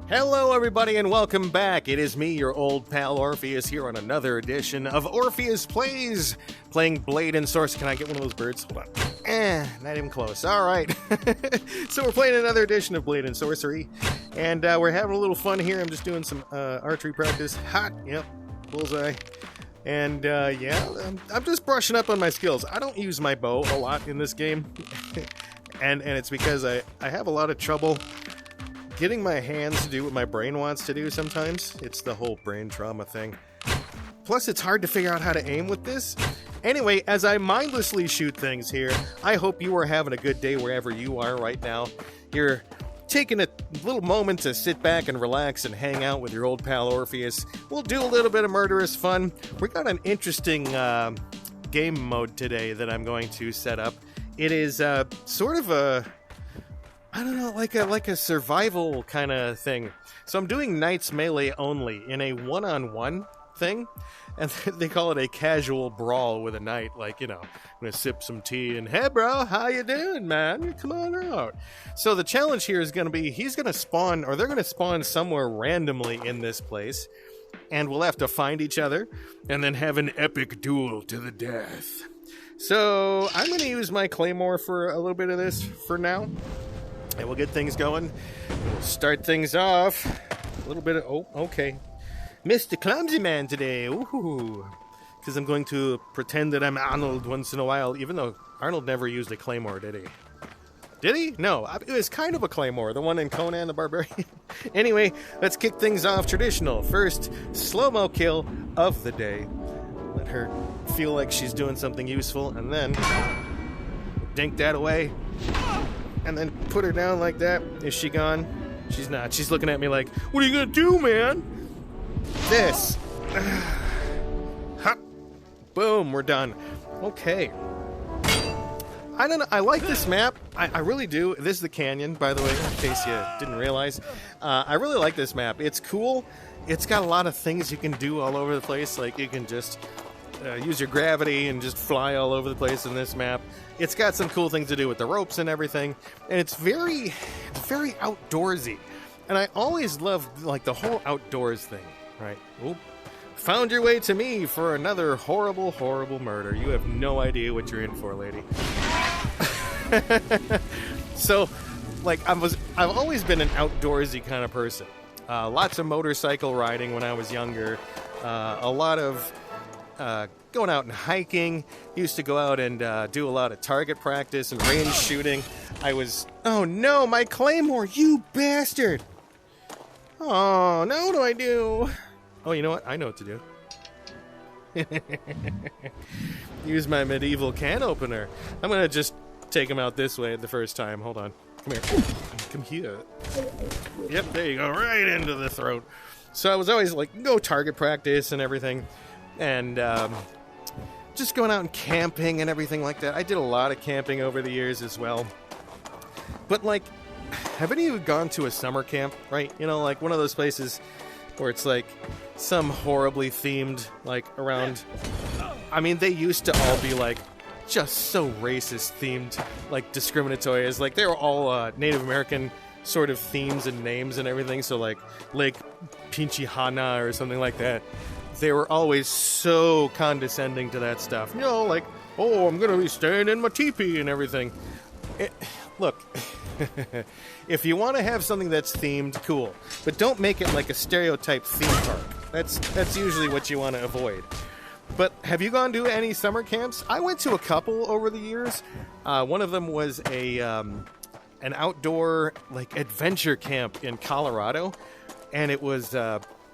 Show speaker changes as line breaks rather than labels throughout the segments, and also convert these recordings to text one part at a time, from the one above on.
Hello everybody and welcome back. It is me, your old pal Orpheus, here on another edition of Orpheus Plays, playing Blade and Sorcery. Can I get one of those birds? Hold on. Not even close. Alright. So we're playing another edition of Blade and Sorcery, and we're having a little fun here. I'm just doing some archery practice. Hot. Yep. Bullseye. And yeah, I'm just brushing up on my skills. I don't use my bow a lot in this game, and it's because I have a lot of trouble getting my hands to do what my brain wants to do sometimes. It's the whole brain trauma thing. Plus, it's hard to figure out how to aim with this. Anyway, as I mindlessly shoot things here, I hope you are having a good day wherever you are right now. You're taking a little moment to sit back and relax and hang out with your old pal Orpheus. We'll do a little bit of murderous fun. We got an interesting game mode today that I'm going to set up. It is sort of a, I don't know, like a survival kind of thing. So I'm doing Knights Melee only in a one-on-one thing, and they call it a casual brawl with a knight. Like, you know, I'm gonna sip some tea and, hey bro, how you doing, man? Come on out. So the challenge here is gonna be, he's gonna spawn, or they're gonna spawn somewhere randomly in this place, and we'll have to find each other, and then have an epic duel to the death. So I'm gonna use my claymore for a little bit of this for now. And we'll get things going. We'll start things off. A little bit of... Oh, okay. Mr. Clumsy Man today. Ooh. Because I'm going to pretend that I'm Arnold once in a while, even though Arnold never used a claymore, did he? Did he? No. It was kind of a claymore, the one in Conan the Barbarian. Anyway, let's kick things off traditional. First, slow-mo kill of the day. Let her feel like she's doing something useful, and then dink that away. And then put her down like that. Is she gone? She's not. She's looking at me like, what are you gonna do, man? This. Ha. Boom, we're done. Okay. I don't know. I like this map. I really do. This is the canyon, by the way, in case you didn't realize. I really like this map. It's cool. It's got a lot of things you can do all over the place. Like, you can just use your gravity and just fly all over the place in this map. It's got some cool things to do with the ropes and everything, and it's very outdoorsy. And I always loved, like, the whole outdoors thing, right? Oop. Found your way to me for another horrible, horrible murder. You have no idea what you're in for, lady. So, like, I've always been an outdoorsy kind of person. Lots of motorcycle riding when I was younger. A lot of going out and hiking. Used to go out and do a lot of target practice and range shooting. Oh no, my claymore, you bastard! Oh, now what do I do? Oh, you know what? I know what to do. Use my medieval can opener. I'm gonna just take him out this way the first time. Hold on. Come here. Come here. Yep, there you go. Right into the throat. So I was always like, go target practice and everything. And just going out and camping and everything like that. I did a lot of camping over the years as well. But, like, have any of you gone to a summer camp, right? You know, like one of those places where it's like some horribly themed, like, around... I mean, they used to all be, like, just so racist themed, like, discriminatory. As, like, they were all Native American sort of themes and names and everything. So, like, Lake Pinchihana or something like that. They were always so condescending to that stuff. You know, like, oh, I'm going to be staying in my teepee and everything. Look, if you want to have something that's themed, cool. But don't make it like a stereotype theme park. That's usually what you want to avoid. But have you gone to any summer camps? I went to a couple over the years. One of them was an outdoor, like, adventure camp in Colorado. And it was...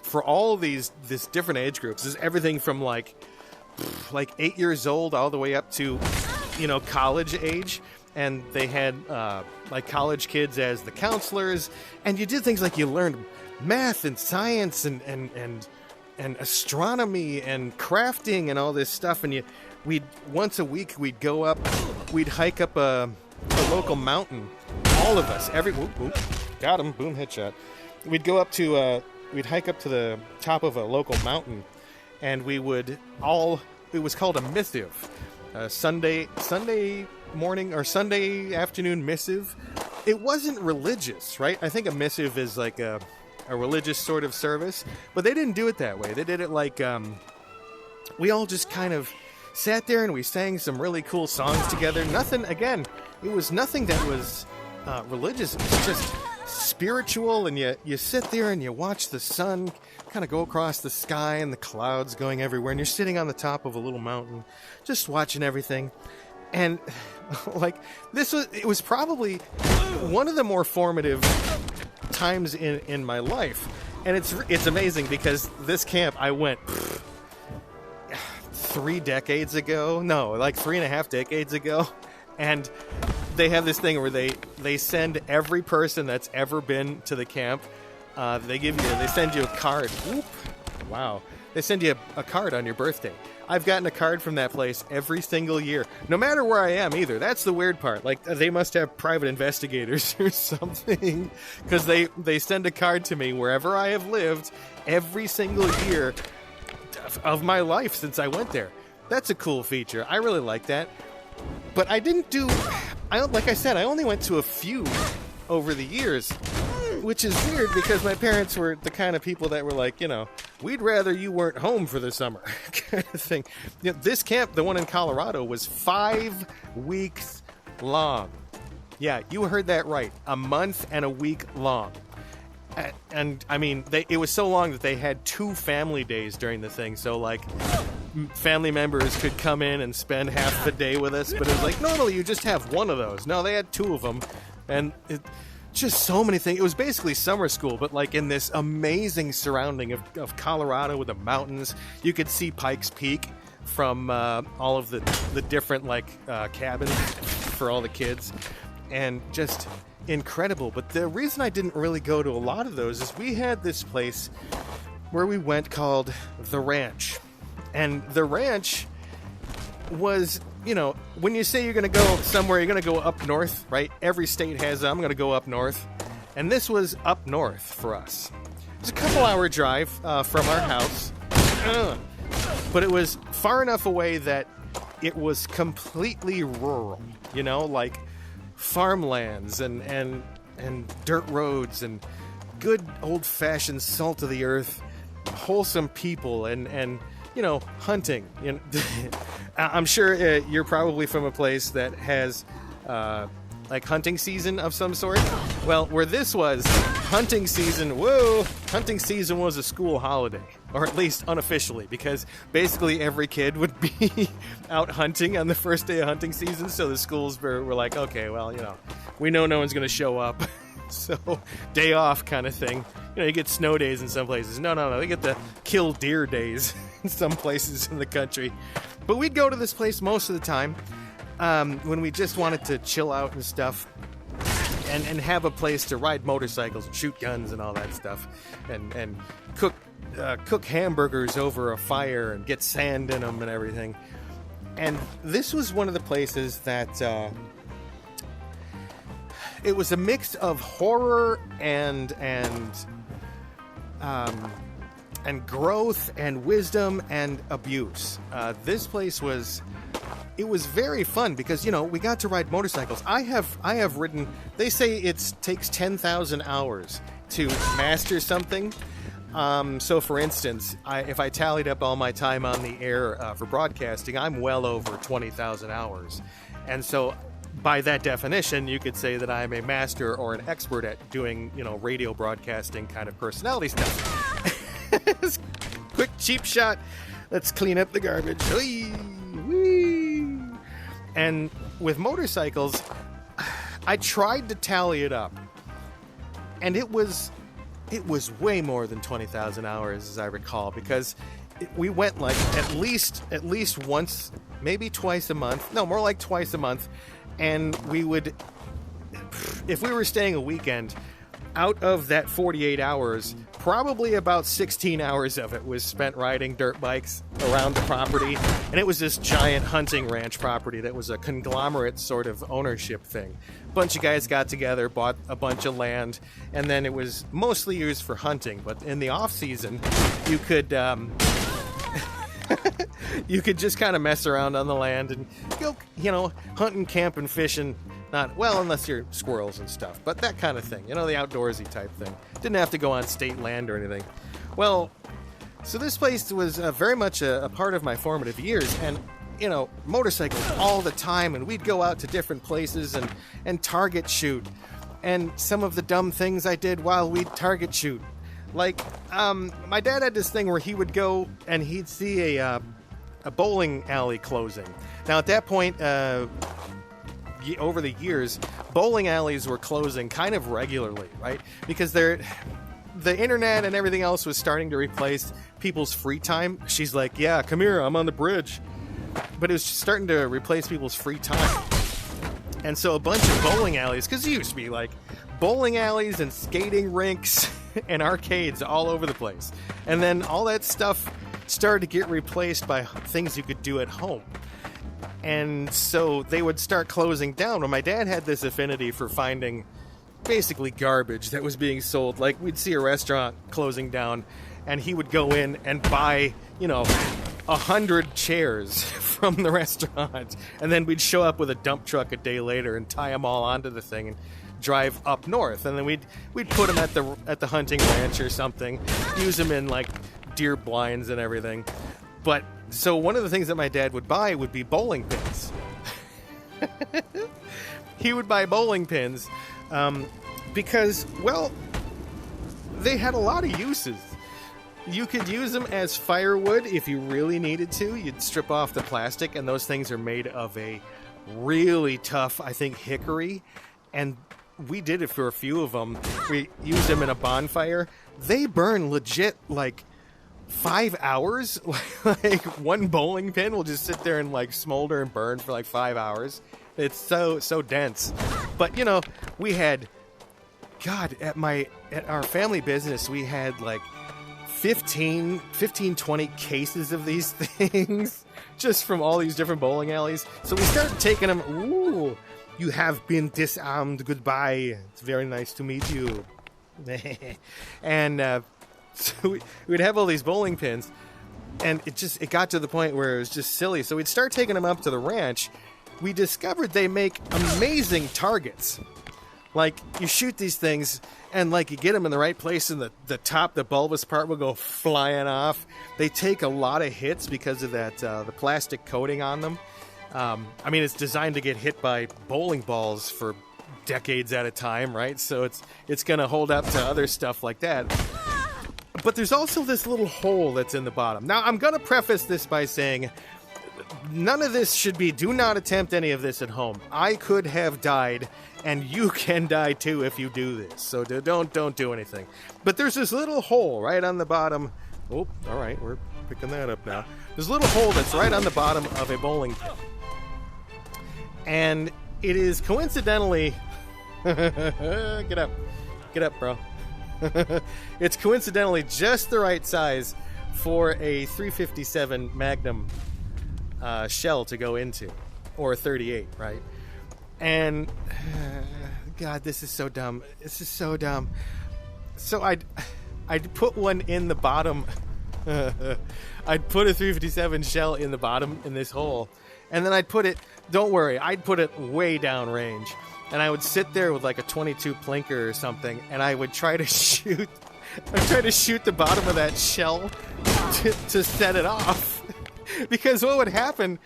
for all these different age groups. This is everything from like 8 years old all the way up to, you know, college age. And they had like college kids as the counselors, and you did things like you learned math and science and astronomy and crafting and all this stuff. And we'd once a week we'd go up, we'd hike up a local mountain. All of us, got him, boom, headshot. We'd go up to we'd hike up to the top of a local mountain, and we would all, it was called a missive, Sunday morning or Sunday afternoon missive. It wasn't religious, right? I think a missive is like a a religious sort of service, but they didn't do it that way. They did it like we all just kind of sat there and we sang some really cool songs together. Nothing, again, it was nothing that was religious. It was just spiritual, and you sit there and you watch the sun kind of go across the sky and the clouds going everywhere, and you're sitting on the top of a little mountain just watching everything. And like it was probably one of the more formative times in my life. And it's amazing because this camp I went 3 decades ago. No, like 3.5 decades ago. And they have this thing where they send every person that's ever been to the camp, they send you a card. Whoop. Wow. They send you a card on your birthday. I've gotten a card from that place every single year, no matter where I am either. That's the weird part. Like, they must have private investigators or something, because they send a card to me wherever I have lived every single year of my life since I went there. That's a cool feature. I really like that. But like I said, I only went to a few over the years, which is weird because my parents were the kind of people that were like, we'd rather you weren't home for the summer kind of thing. This camp, the one in Colorado, was 5 weeks long. Yeah, you heard that right. A month and a week long. And I mean, it was so long that they had 2 family days during the thing. So like, family members could come in and spend half the day with us, but it was like, normally you just have one of those. No, they had 2 of them. And just so many things. It was basically summer school, but like in this amazing surrounding of Colorado with the mountains. You could see Pikes Peak from all of the different cabins for all the kids, and just incredible. But the reason I didn't really go to a lot of those is we had this place where we went called The Ranch. And The Ranch was, when you say you're going to go somewhere, you're going to go up north, right? Every state has, I'm going to go up north. And this was up north for us. It was a couple-hour drive from our house. But it was far enough away that it was completely rural, like farmlands and dirt roads and good old-fashioned salt of the earth, wholesome people, and hunting. I'm sure you're probably from a place that has hunting season of some sort. Well, where this was, hunting season was a school holiday, or at least unofficially, because basically every kid would be out hunting on the first day of hunting season. So the schools were like, okay, well, we know no one's going to show up. So day off kind of thing. You get snow days in some places. No, they get the kill deer days in some places in the country. But we'd go to this place most of the time when we just wanted to chill out and stuff, and have a place to ride motorcycles and shoot guns and all that stuff, and cook hamburgers over a fire and get sand in them and everything. And this was one of the places that it was a mix of horror and growth and wisdom and abuse. This place was very fun because we got to ride motorcycles. I have ridden. They say it takes 10,000 hours to master something. So for instance, if I tallied up all my time on the air for broadcasting, I'm well over 20,000 hours, and so by that definition, you could say that I'm a master or an expert at doing, radio broadcasting kind of personality stuff. Quick, cheap shot. Let's clean up the garbage. Whee! And with motorcycles, I tried to tally it up, and it was way more than 20,000 hours, as I recall, because we went at least once, maybe twice a month. No, more like twice a month. And we would, if we were staying a weekend, out of that 48 hours, probably about 16 hours of it was spent riding dirt bikes around the property. And it was this giant hunting ranch property that was a conglomerate sort of ownership thing. A bunch of guys got together, bought a bunch of land, and then it was mostly used for hunting. But in the off season, you could you could just kind of mess around on the land and go, hunting, camping, fishing, Not, well, unless you're squirrels and stuff, but that kind of thing. You know, the outdoorsy type thing. Didn't have to go on state land or anything. Well, so this place was very much a part of my formative years, and, you know, motorcycles all the time, and we'd go out to different places and target shoot. And some of the dumb things I did while we'd target shoot. Like, my dad had this thing where he would go and he'd see a bowling alley closing. Now, at that point, over the years, bowling alleys were closing kind of regularly, right? Because the internet and everything else was starting to replace people's free time. She's like, yeah, come here, I'm on the bridge. But it was starting to replace people's free time. And so a bunch of bowling alleys, because it used to be like bowling alleys and skating rinks and arcades all over the place. And then all that stuff started to get replaced by things you could do at home. And so they would start closing down. Well, my dad had this affinity for finding basically garbage that was being sold. Like, we'd see a restaurant closing down, and he would go in and buy, 100 chairs from the restaurant. And then we'd show up with a dump truck a day later and tie them all onto the thing and drive up north. And then we'd put them at the hunting ranch or something, use them in, like, deer blinds and everything. But so one of the things that my dad would buy would be bowling pins. He would buy bowling pins because, well, they had a lot of uses. You could use them as firewood if you really needed to. You'd strip off the plastic, and those things are made of a really tough, I think, hickory. And we did it for a few of them. We used them in a bonfire. They burn legit, like, 5 hours. Like, one bowling pin will just sit there and, like, smolder and burn for like 5 hours. It's so dense. But, we had, God, at our family business, we had like 15, 20 cases of these things just from all these different bowling alleys. So we started taking them. Ooh, you have been disarmed. Goodbye. It's very nice to meet you. And so we'd have all these bowling pins, and it got to the point where it was just silly. So we'd start taking them up to the ranch. We discovered they make amazing targets. Like, you shoot these things, and like you get them in the right place, and the bulbous part will go flying off. They take a lot of hits because of that the plastic coating on them. I mean, it's designed to get hit by bowling balls for decades at a time, right? So it's going to hold up to other stuff like that. But there's also this little hole that's in the bottom. Now, I'm going to preface this by saying none of this do not attempt any of this at home. I could have died, and you can die too if you do this. So don't do anything. But there's this little hole right on the bottom. Oh, all right, we're picking that up now. There's a little hole that's right on the bottom of a bowling pin. And it is coincidentally... Get up, bro. It's coincidentally just the right size for a 357 Magnum shell to go into, or a 38, right? And God, this is so dumb. This is so dumb. So I'd put one in the bottom. I'd put a 357 shell in the bottom in this hole, and then I'd put it. Don't worry, I'd put it way down range. And I would sit there with like a 22 plinker or something, and I would try to shoot. I'd try to shoot the bottom of that shell to set it off, because what would happen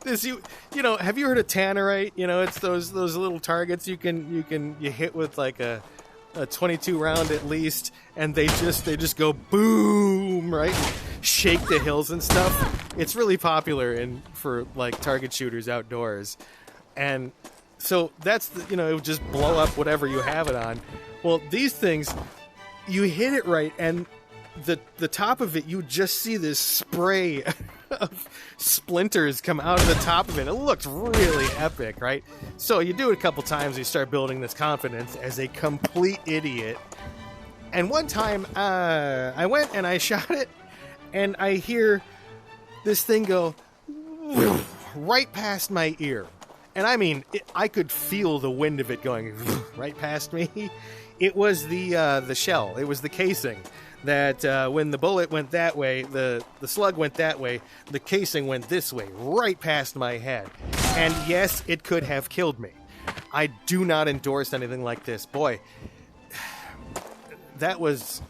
is you have you heard of tannerite? It's those little targets you hit with like a 22 round at least, and they just go boom, right? Shake the hills and stuff. It's really popular for like target shooters outdoors. And so that's, it would just blow up whatever you have it on. Well, these things, you hit it right, and the top of it, you just see this spray of splinters come out of the top of it. It looks really epic, right? So you do it a couple times, you start building this confidence as a complete idiot. And one time, I went and I shot it, and I hear this thing go right past my ear. And I mean, I could feel the wind of it going right past me. It was the shell. It was the casing. That when the bullet went that way, the slug went that way, the casing went this way, right past my head. And yes, it could have killed me. I do not endorse anything like this. Boy, it was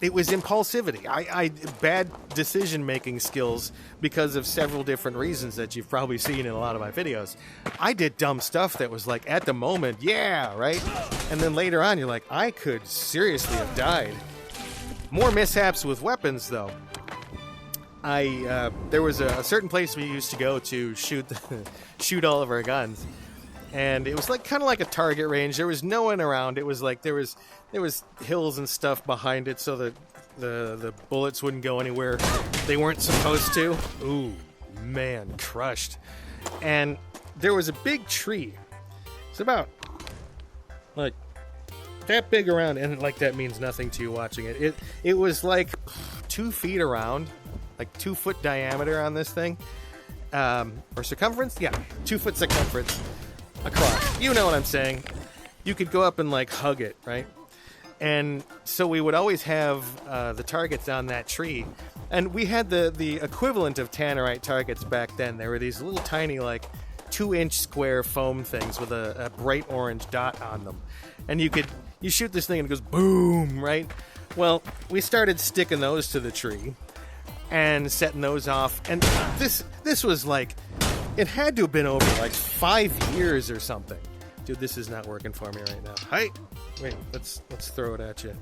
impulsivity. I bad decision-making skills because of several different reasons that you've probably seen in a lot of my videos. I did dumb stuff that was like, at the moment, yeah, right? And then later on, you're like, I could seriously have died. More mishaps with weapons, though. There was a certain place we used to go to shoot all of our guns, and it was like kind of like a target range. There was no one around. It was like there was hills and stuff behind it, so that the bullets wouldn't go anywhere they weren't supposed to. Ooh, man, crushed. And there was a big tree. It's about like that big around, and like that means nothing to you watching it. It was like 2 feet around, like 2 foot diameter on this thing, or circumference. Yeah, 2 foot circumference across. You know what I'm saying? You could go up and like hug it, right? And so we would always have the targets on that tree, and we had the equivalent of tannerite targets back then. There were these little tiny like 2-inch square foam things with a bright orange dot on them, and you shoot this thing and it goes boom, right? Well, we started sticking those to the tree and setting those off, and this was like, it had to have been over like 5 years or something. Dude, this is not working for me right now. Hi. Wait, let's throw it at you.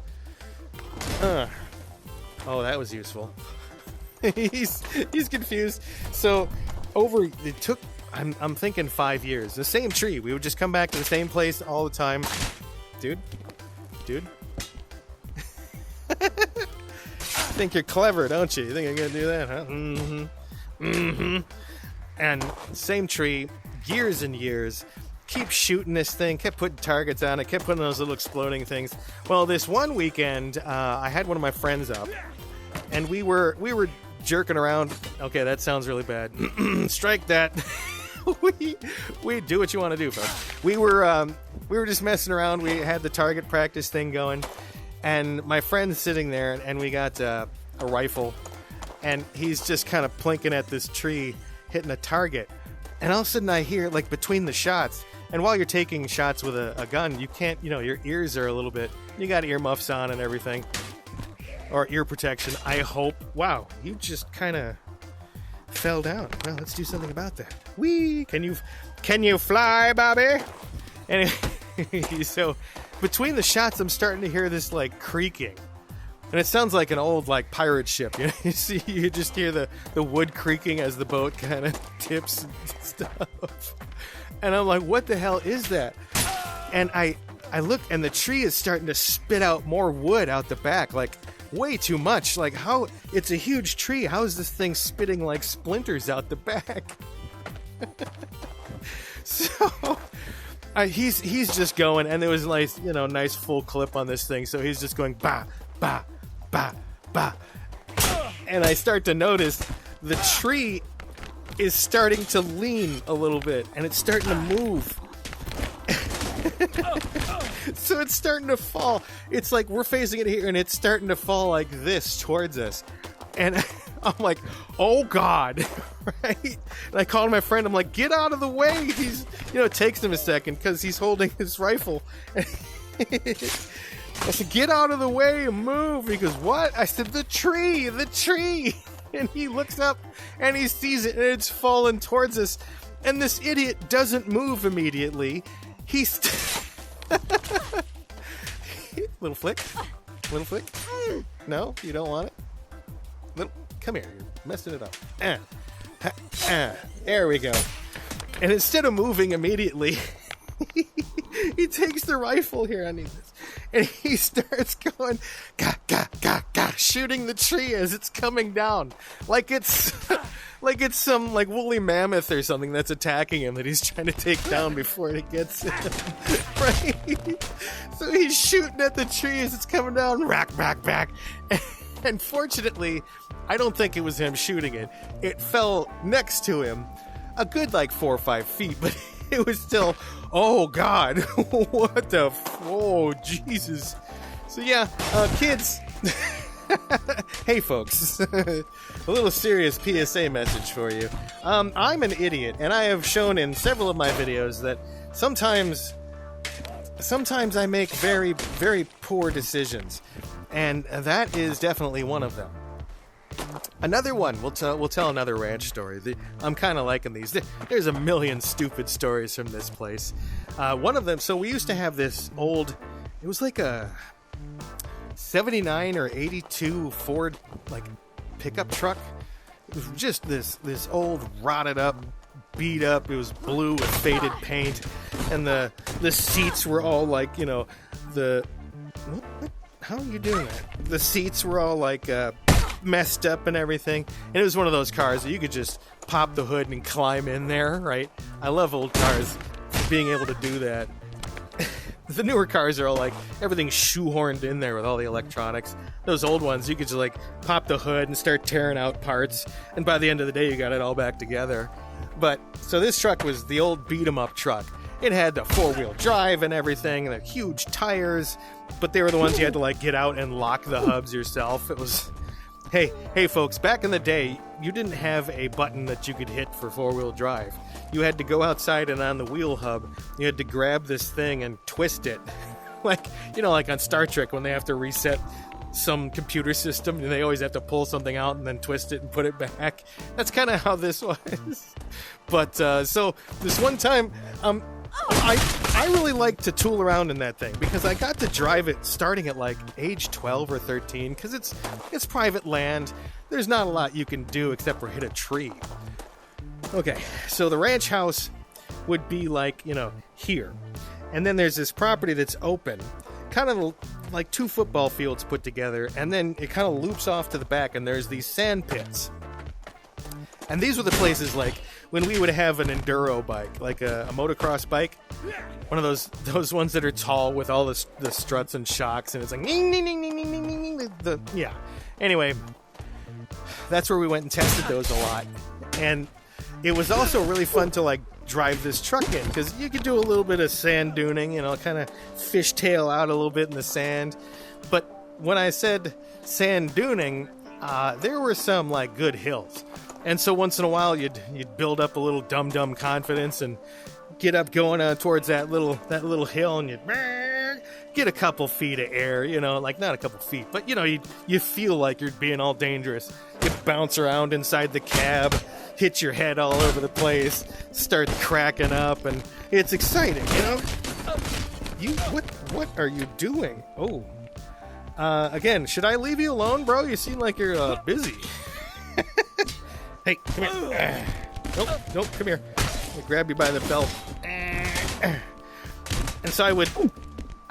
Oh, that was useful. he's confused. So it took, I'm thinking 5 years. The same tree. We would just come back to the same place all the time. Dude. Think you're clever, don't you? You think I'm gonna do that, huh? Mm-hmm. And same tree, years and years. Keep shooting this thing, kept putting targets on it, kept putting those little exploding things. Well, this one weekend, I had one of my friends up, and we were jerking around. Okay, that sounds really bad. Strike that. we do what you want to do, folks. We were just messing around. We had the target practice thing going, and my friend's sitting there, and we got a rifle, and he's just kind of plinking at this tree, hitting a target. And all of a sudden I hear, like, between the shots, and while you're taking shots with a gun, you can't, your ears are a little bit, you got earmuffs on and everything, or ear protection, I hope. Wow, you just kind of fell down. Well, let's do something about that. Whee! Can you fly, Bobby? Anyway, so between the shots, I'm starting to hear this, like, creaking. And it sounds like an old, like, pirate ship. You just hear the wood creaking as the boat kind of tips and stuff. And I'm like, what the hell is that? And I look, and the tree is starting to spit out more wood out the back, like, way too much. Like, how? It's a huge tree. How is this thing spitting, like, splinters out the back? So he's just going, and there was, like, nice full clip on this thing. So he's just going, bah, bah, bah, bah. And I start to notice the tree is starting to lean a little bit, and it's starting to move. So it's starting to fall. It's like we're facing it here, and it's starting to fall like this towards us. And I'm like, oh God, right? And I called my friend. I'm like, get out of the way. He's, it takes him a second because he's holding his rifle. I said, get out of the way and move. He goes, what? I said, the tree. And he looks up and he sees it, and it's falling towards us. And this idiot doesn't move immediately. He's little flick. No, you don't want it. Come here, you're messing it up. There we go. And instead of moving immediately, he takes the rifle. Here, I need this. And he starts going, gah, gah, gah, gah, shooting the tree as it's coming down. Like it's some, like, woolly mammoth or something that's attacking him that he's trying to take down before it gets him. Right? So he's shooting at the tree as it's coming down, rack. And fortunately, I don't think it was him shooting it. It fell next to him a good, like, 4 or 5 feet, but it was still, oh God, what the, oh Jesus. So yeah, kids, hey folks, a little serious PSA message for you. I'm an idiot, and I have shown in several of my videos that sometimes I make very, very poor decisions, and that is definitely one of them. Another one, we'll tell another ranch story. I'm kind of liking these. There's a million stupid stories from this place. One of them, so we used to have this old, it was like a 79 or 82 Ford like pickup truck. It was just this old rotted up, beat up. It was blue with faded paint, and the seats were all like, you know, how are you doing that? The seats were all like messed up and everything, and it was one of those cars that you could just pop the hood and climb in there, right? I love old cars being able to do that. The newer cars are all like, everything's shoehorned in there with all the electronics. Those old ones, you could just like pop the hood and start tearing out parts, and by the end of the day you got it all back together. But so this truck was the old beat-em-up truck. It had the four-wheel drive and everything, and the huge tires, but they were the ones you had to like get out and lock the hubs yourself. It was, hey folks, back in the day, you didn't have a button that you could hit for four-wheel drive. You had to go outside, and on the wheel hub, you had to grab this thing and twist it. Like, you know, like on Star Trek when they have to reset some computer system, and they always have to pull something out and then twist it and put it back. That's kind of how this was. But, so, this one time, I really like to tool around in that thing, because I got to drive it starting at like age 12 or 13, because it's private land. There's not a lot you can do except for hit a tree. Okay, so the ranch house would be like, you know, here. And then there's this property that's open, kind of like two football fields put together, and then it kind of loops off to the back, and there's these sand pits. And these were the places like when we would have an enduro bike, like a motocross bike, one of those ones that are tall with all the struts and shocks, and it's like ning, ning, ning, ning, ning, ning, ning, yeah. Anyway, that's where we went and tested those a lot. And it was also really fun to like drive this truck in, because you could do a little bit of sand duning, you know, kind of fishtail out a little bit in the sand. But when I said sand duning, there were some like good hills, and so once in a while you'd build up a little dum-dum confidence and get up going towards that little hill, and you'd get a couple feet of air, you know, like not a couple feet, but you know, you feel like you're being all dangerous. You bounce around inside the cab, hit your head all over the place, start cracking up, and it's exciting, you know? What are you doing? Oh. Again, should I leave you alone, bro? You seem like you're busy. Hey, come here. Nope, come here. I'll grab you by the belt. And so I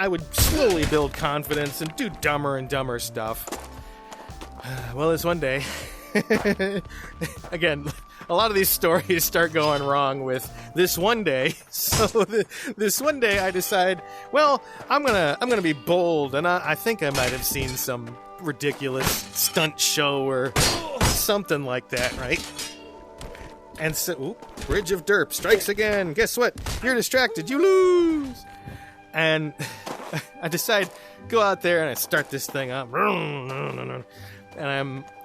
would slowly build confidence and do dumber and dumber stuff. Well, this one day, again, a lot of these stories start going wrong with this one day. So this one day I decide, well, I'm gonna be bold, and I think I might have seen some ridiculous stunt show or something like that, right? And so, Bridge of Derp strikes again. Guess what? You're distracted. You lose. And I decide, go out there and I start this thing up. And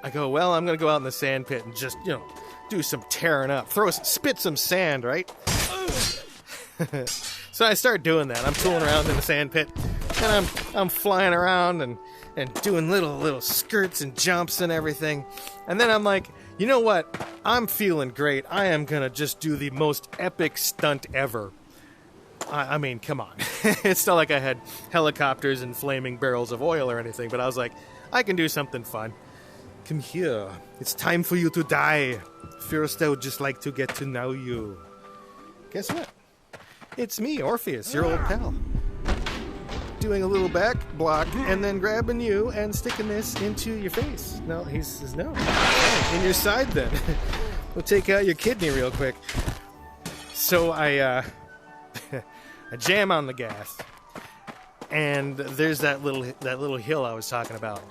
I go, well, I'm going to go out in the sand pit and just, you know, do some tearing up. Spit some sand, right? So I start doing that. I'm tooling around in the sand pit, and I'm flying around and doing little skirts and jumps and everything. And then I'm like, you know what? I'm feeling great. I am going to just do the most epic stunt ever. I mean, come on. It's not like I had helicopters and flaming barrels of oil or anything, but I was like, I can do something fun. Come here. It's time for you to die. First, I would just like to get to know you. Guess what? It's me, Orpheus, your old pal. Doing a little back block and then grabbing you and sticking this into your face. No, he says no. Oh, in your side then. We'll take out your kidney real quick. So I jam on the gas, and there's that little hill I was talking about.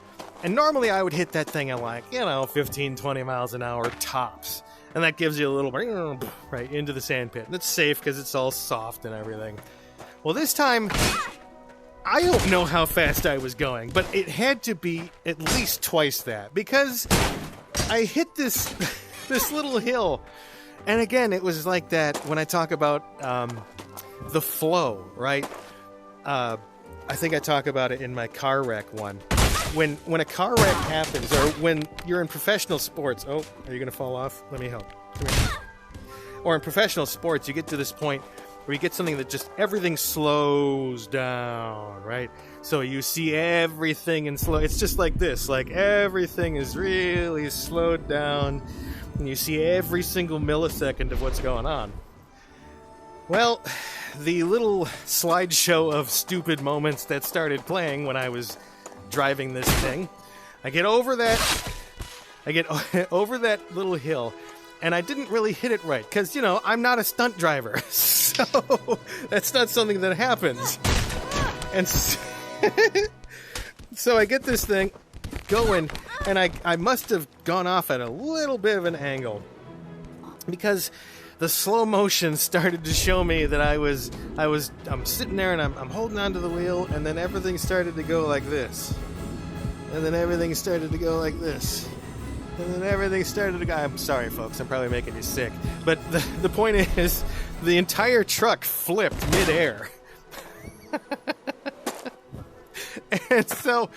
And normally I would hit that thing at like, 15, 20 miles an hour tops. And that gives you a little right into the sand pit. And it's safe because it's all soft and everything. Well, this time, I don't know how fast I was going, but it had to be at least twice that, because I hit this little hill. And again, it was like that when I talk about the flow, right? I think I talk about it in my car wreck one. When a car wreck happens, or when you're in professional sports, oh, are you going to fall off? Let me help. Come here. Or in professional sports, you get to this point where you get something that just everything slows down, right? So you see everything in slow. It's just like this, like everything is really slowed down, and you see every single millisecond of what's going on. Well, the little slideshow of stupid moments that started playing when I was driving this thing, I get over that little hill, and I didn't really hit it right, because, you know, I'm not a stunt driver, so that's not something that happens. And so I get this thing going, and I must have gone off at a little bit of an angle, because the slow motion started to show me that I'm sitting there and I'm holding onto the wheel, and then everything started to go like this. And then everything started to go like this. And then everything started to go... I'm sorry, folks, I'm probably making you sick. But the point is, the entire truck flipped midair. And so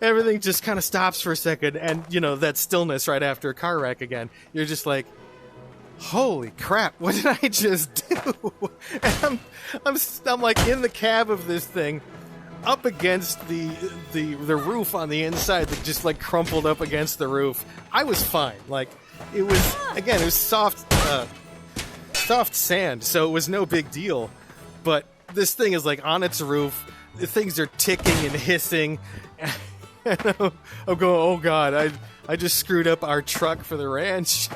everything just kind of stops for a second, and, you know, that stillness right after a car wreck again, you're just like, holy crap, what did I just do? And I'm like in the cab of this thing, up against the roof on the inside that just like crumpled up against the roof. I was fine. Like, it was soft sand, so it was no big deal. But this thing is like on its roof. The things are ticking and hissing. And I'm going, oh God, I just screwed up our truck for the ranch.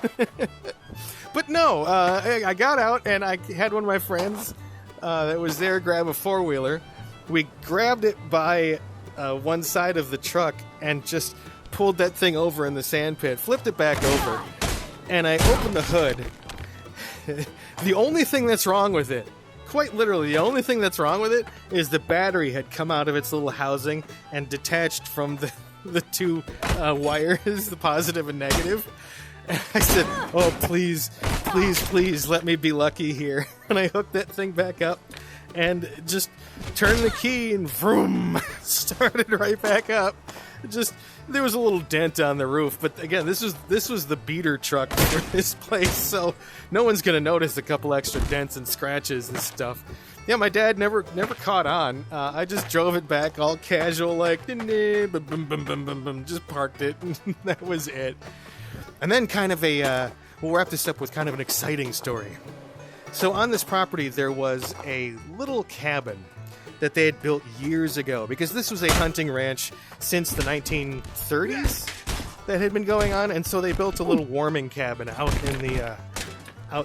But no, I got out, and I had one of my friends that was there grab a four-wheeler. We grabbed it by one side of the truck and just pulled that thing over in the sand pit, flipped it back over, and I opened the hood. The only thing that's wrong with it, quite literally, the only thing that's wrong with it is the battery had come out of its little housing and detached from the two wires, the positive and negative. And I said, oh, please, let me be lucky here. And I hooked that thing back up and just turned the key and vroom, started right back up. There was a little dent on the roof, but again, this was the beater truck for this place, so no one's going to notice a couple extra dents and scratches and stuff. Yeah, my dad never caught on. I just drove it back all casual, like, just parked it, and that was it. And then we'll wrap this up with kind of an exciting story. So on this property, there was a little cabin that they had built years ago, because this was a hunting ranch since the 1930s that had been going on, and so they built a little warming cabin out in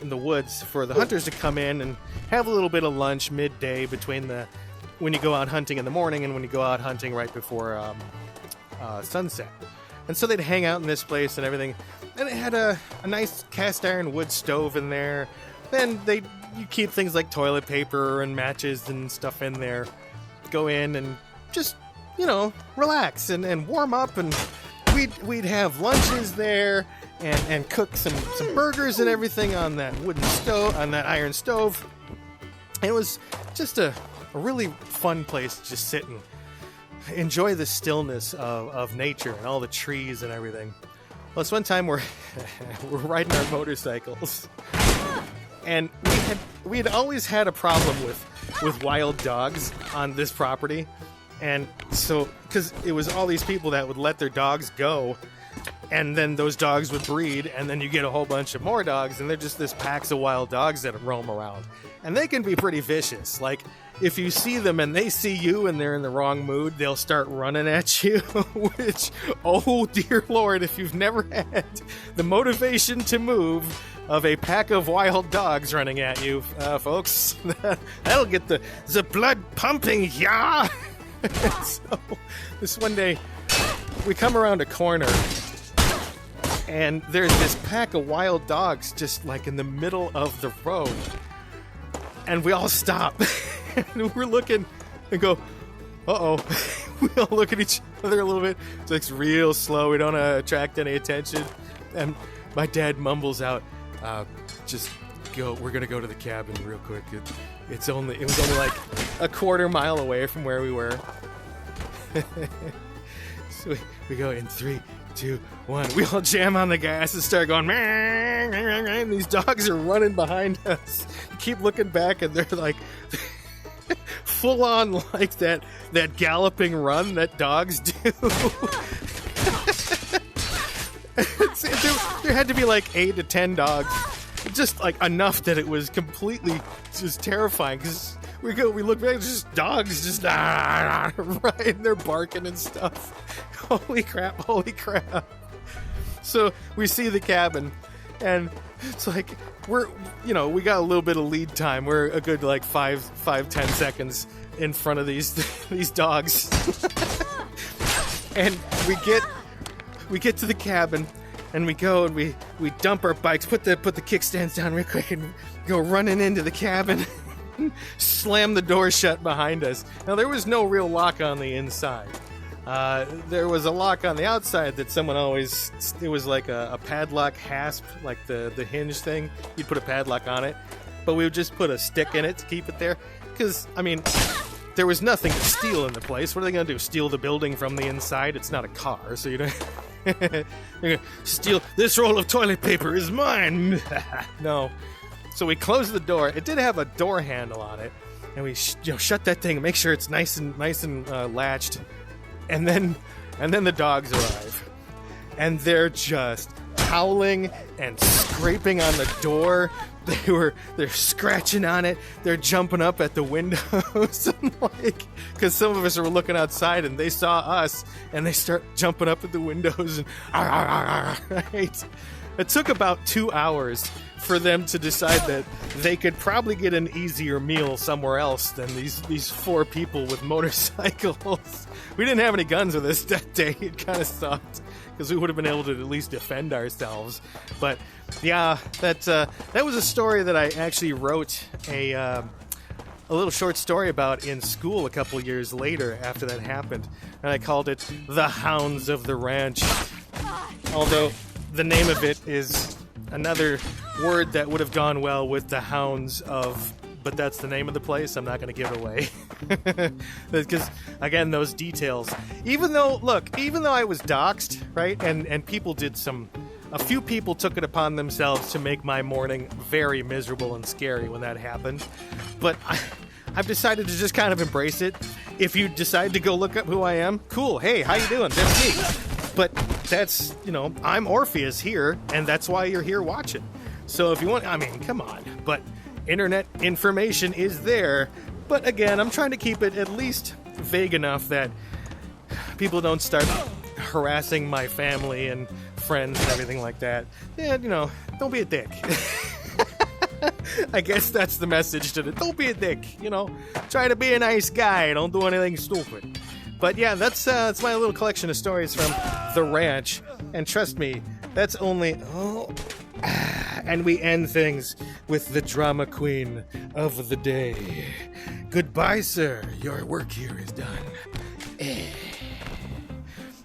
the woods for the hunters to come in and have a little bit of lunch midday between when you go out hunting in the morning and when you go out hunting right before sunset. And so they'd hang out in this place and everything. And it had a nice cast iron wood stove in there. Then you keep things like toilet paper and matches and stuff in there. Go in and just, relax and warm up. And we'd have lunches there and cook some burgers and everything on that wooden stove, on that iron stove. And it was just a really fun place to just sit and enjoy the stillness of nature and all the trees and everything. Well, this one time we're riding our motorcycles, and we had always had a problem with wild dogs on this property, and so because it was all these people that would let their dogs go, and then those dogs would breed, and then you get a whole bunch of more dogs, and they're just this packs of wild dogs that roam around, and they can be pretty vicious. Like, if you see them and they see you and they're in the wrong mood, they'll start running at you, which, oh dear Lord, if you've never had the motivation to move of a pack of wild dogs running at you, folks, that'll get the blood pumping, yeah! So, this one day, we come around a corner, and there's this pack of wild dogs just like in the middle of the road, and we all stop and we're looking and go, uh-oh. We all look at each other a little bit. It's like real slow. We don't attract any attention, and my dad mumbles out, just go, we're gonna go to the cabin real quick. It was only like a quarter mile away from where we were. So we go in 3, 2, 1. We all jam on the gas and start going, and these dogs are running behind us. You keep looking back, and they're like full on like that galloping run that dogs do. There had to be like 8 to 10 dogs, just like enough that it was completely just terrifying, because we look back, it's just dogs just right, and they're barking and stuff. Holy crap. So we see the cabin, and it's like we got a little bit of lead time. We're a good like 5-10 seconds in front of these dogs. And we get to the cabin, and we go and we dump our bikes, put the kickstands down real quick, and go running into the cabin. Slam the door shut behind us. Now, there was no real lock on the inside. There was a lock on the outside that someone always... It was like a padlock hasp, like the hinge thing. You'd put a padlock on it. But we would just put a stick in it to keep it there. Because, I mean, there was nothing to steal in the place. What are they going to do? Steal the building from the inside? It's not a car, so you don't... They're gonna steal... This roll of toilet paper is mine! No. So we closed the door. It did have a door handle on it, and we shut that thing and make sure it's nice and latched. And then the dogs arrive, and they're just howling and scraping on the door. They're scratching on it. They're jumping up at the windows, because some of us were looking outside and they saw us, and they start jumping up at the windows and right. It took about 2 hours for them to decide that they could probably get an easier meal somewhere else than these 4 people with motorcycles. We didn't have any guns with us that day. It kind of sucked, because we would have been able to at least defend ourselves. But yeah, that was a story that I actually wrote a little short story about in school a couple years later after that happened, and I called it The Hounds of the Ranch. Although the name of it is another word that would have gone well with the Hounds of, but that's the name of the place. I'm not going to give it away. Because, again, those details. Even though I was doxxed, right, and people did a few people took it upon themselves to make my morning very miserable and scary when that happened. But I've decided to just kind of embrace it. If you decide to go look up who I am, cool. Hey, how you doing? That's me. But that's, I'm Orpheus here, and that's why you're here watching. So if you want, I mean, come on. But internet information is there. But again, I'm trying to keep it at least vague enough that people don't start harassing my family and friends and everything like that. Yeah, don't be a dick. I guess that's the message to don't be a dick, Try to be a nice guy. Don't do anything stupid. But yeah, that's my little collection of stories from the ranch. And trust me, that's only... And we end things with the drama queen of the day. Goodbye, sir. Your work here is done.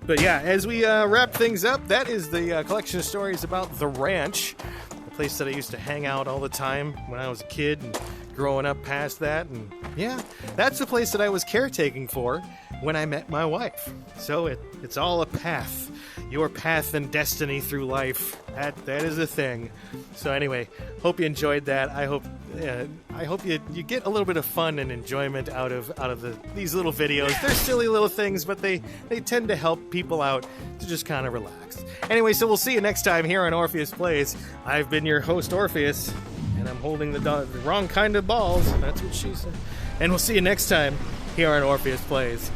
But yeah, as we wrap things up, that is the collection of stories about the ranch. The place that I used to hang out all the time when I was a kid and growing up past that. And yeah, that's the place that I was caretaking for when I met my wife. So it's all a path. Your path and destiny through life. That is a thing. So anyway, hope you enjoyed that. I hope you get a little bit of fun and enjoyment out of these little videos. They're silly little things, but they tend to help people out to just kind of relax. Anyway, so we'll see you next time here on Orpheus Plays. I've been your host, Orpheus, and I'm holding the wrong kind of balls. That's what she said. And we'll see you next time here on Orpheus Plays.